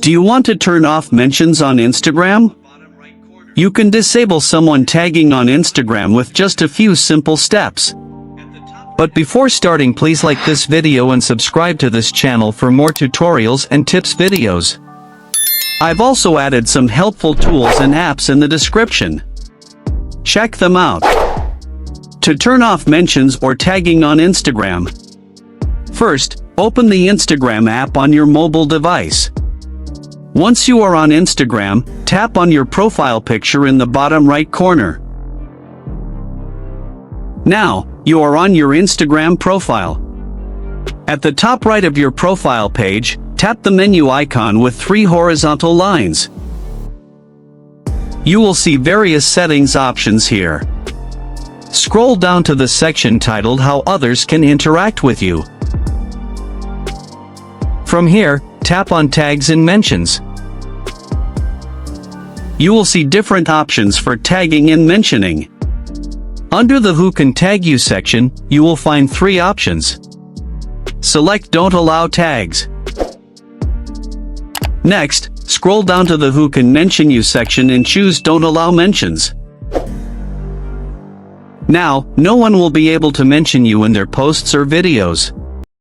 Do you want to turn off mentions on Instagram? You can disable someone tagging on Instagram with just a few simple steps. But before starting, please like this video and subscribe to this channel for more tutorials and tips videos. I've also added some helpful tools and apps in the description. Check them out. To turn off mentions or tagging on Instagram. First, open the Instagram app on your mobile device. Once you are on Instagram, tap on your profile picture in the bottom right corner. Now, you are on your Instagram profile. At the top right of your profile page, tap the menu icon with 3 horizontal lines. You will see various settings options here. Scroll down to the section titled How Others Can Interact with You. From here, tap on Tags and Mentions. You will see different options for tagging and mentioning. Under the Who Can Tag You section, you will find 3 options. Select Don't Allow Tags. Next, scroll down to the Who Can Mention You section and choose Don't Allow Mentions. Now, no one will be able to mention you in their posts or videos.